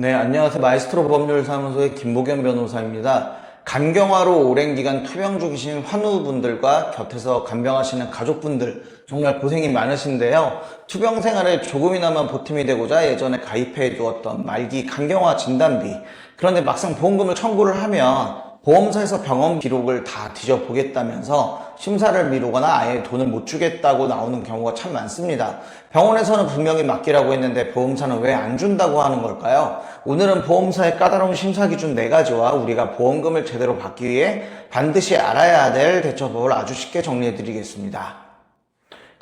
네, 안녕하세요. 마이스트로 법률사무소의 김보겸 변호사입니다. 간경화로 오랜 기간 투병 중이신 환우분들과 곁에서 간병하시는 가족분들 정말 고생이 많으신데요. 투병 생활에 조금이나마 보탬이 되고자 예전에 가입해 두었던 말기 간경화 진단비, 그런데 막상 보험금을 청구를 하면 보험사에서 병원 기록을 다 뒤져보겠다면서 심사를 미루거나 아예 돈을 못 주겠다고 나오는 경우가 참 많습니다. 병원에서는 분명히 맡기라고 했는데 보험사는 왜 안 준다고 하는 걸까요? 오늘은 보험사의 까다로운 심사 기준 4가지와 우리가 보험금을 제대로 받기 위해 반드시 알아야 될 대처법을 아주 쉽게 정리해 드리겠습니다.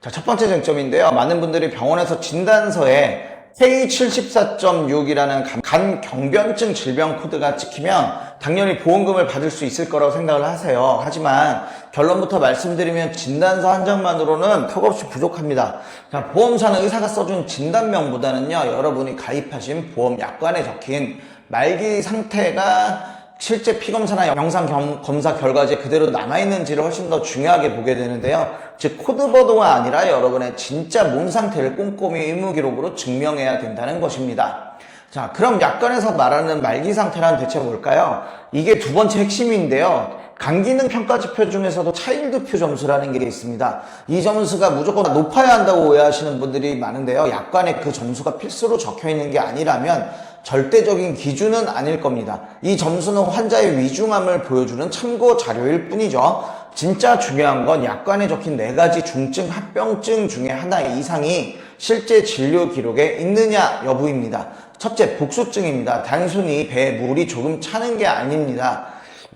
자, 첫 번째 쟁점인데요. 많은 분들이 병원에서 진단서에 K74.6이라는 간경변증 질병 코드가 찍히면 당연히 보험금을 받을 수 있을 거라고 생각을 하세요. 하지만 결론부터 말씀드리면 진단서 한 장만으로는 턱없이 부족합니다. 자, 보험사는 의사가 써준 진단명보다는요, 여러분이 가입하신 보험 약관에 적힌 말기 상태가 실제 피검사나 영상 검사 결과지에 그대로 남아있는지를 훨씬 더 중요하게 보게 되는데요. 즉 코드번호가 아니라 여러분의 진짜 몸 상태를 꼼꼼히 의무기록으로 증명해야 된다는 것입니다. 자, 그럼 약관에서 말하는 말기 상태란 대체 뭘까요? 이게 두 번째 핵심인데요. 간기능 평가지표 중에서도 차일드표 점수라는 게 있습니다. 이 점수가 무조건 높아야 한다고 오해하시는 분들이 많은데요. 약관에 그 점수가 필수로 적혀 있는 게 아니라면 절대적인 기준은 아닐 겁니다. 이 점수는 환자의 위중함을 보여주는 참고 자료일 뿐이죠. 진짜 중요한 건 약관에 적힌 4가지 중증 합병증 중에 하나 이상이 실제 진료 기록에 있느냐 여부입니다. 첫째, 복수증입니다. 단순히 배에 물이 조금 차는 게 아닙니다.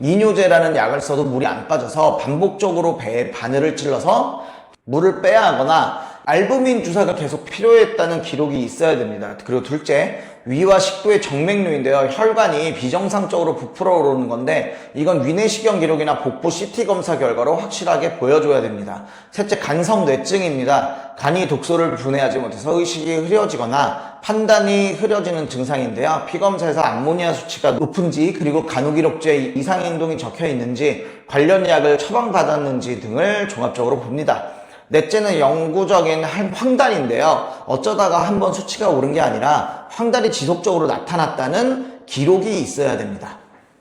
이뇨제라는 약을 써도 물이 안 빠져서 반복적으로 배에 바늘을 찔러서 물을 빼야 하거나 알부민 주사가 계속 필요했다는 기록이 있어야 됩니다. 그리고 둘째, 위와 식도의 정맥류인데요. 혈관이 비정상적으로 부풀어 오르는 건데 이건 위내시경 기록이나 복부 CT 검사 결과로 확실하게 보여줘야 됩니다. 셋째, 간성뇌증입니다. 간이 독소를 분해하지 못해서 의식이 흐려지거나 판단이 흐려지는 증상인데요. 피검사에서 암모니아 수치가 높은지, 그리고 간호기록지에 이상행동이 적혀 있는지, 관련 약을 처방받았는지 등을 종합적으로 봅니다. 넷째는 영구적인 황달인데요. 어쩌다가 한번 수치가 오른 게 아니라 황달이 지속적으로 나타났다는 기록이 있어야 됩니다.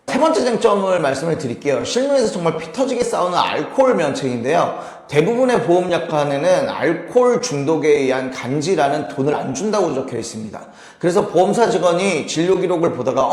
세 번째 쟁점을 말씀을 드릴게요. 실무에서 정말 피 터지게 싸우는 알코올 면책인데요. 대부분의 보험약관에는 알코올 중독에 의한 간질환은 돈을 안 준다고 적혀 있습니다. 그래서 보험사 직원이 진료 기록을 보다가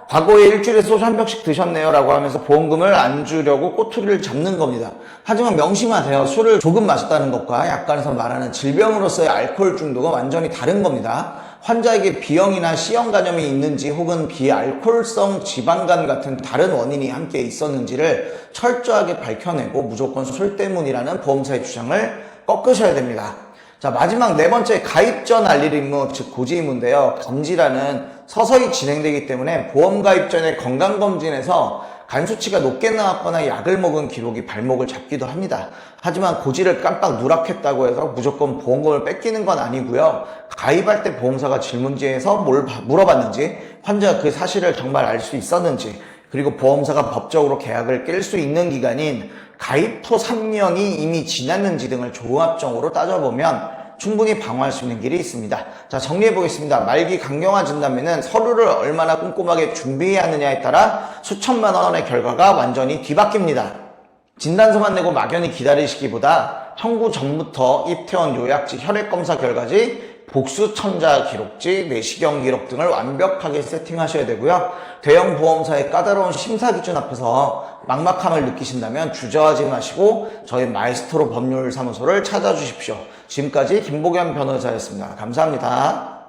과거에 일주일에 소주 한 병씩 드셨네요 라고 하면서 보험금을 안 주려고 꼬투리를 잡는 겁니다. 하지만 명심하세요. 술을 조금 마셨다는 것과 약관에서 말하는 질병으로서의 알코올 중독은 완전히 다른 겁니다. 환자에게 B형이나 C형 간염이 있는지 혹은 비알코올성 지방간 같은 다른 원인이 함께 있었는지를 철저하게 밝혀내고 무조건 술 때문이라는 보험사의 주장을 꺾으셔야 됩니다. 자, 마지막 4번째, 가입 전 알릴 의무, 즉 고지 의무인데요. 검진은 서서히 진행되기 때문에 보험 가입 전에 건강검진에서 간 수치가 높게 나왔거나 약을 먹은 기록이 발목을 잡기도 합니다. 하지만 고지를 깜빡 누락했다고 해서 무조건 보험금을 뺏기는 건 아니고요. 가입할 때 보험사가 질문지에서 뭘 물어봤는지, 환자가 그 사실을 정말 알 수 있었는지, 그리고 보험사가 법적으로 계약을 깰 수 있는 기간인 가입 후 3년이 이미 지났는지 등을 종합적으로 따져보면 충분히 방어할 수 있는 길이 있습니다. 자, 정리해보겠습니다. 말기 간경화 진단비는 서류를 얼마나 꼼꼼하게 준비해야 하느냐에 따라 수천만 원의 결과가 완전히 뒤바뀝니다. 진단서만 내고 막연히 기다리시기보다 청구 전부터 입퇴원 요약지, 혈액검사 결과지, 복수천자 기록지, 내시경 기록 등을 완벽하게 세팅하셔야 되고요. 대형 보험사의 까다로운 심사 기준 앞에서 막막함을 느끼신다면 주저하지 마시고 저희 마이스트로 법률사무소를 찾아주십시오. 지금까지 김보겸 변호사였습니다. 감사합니다.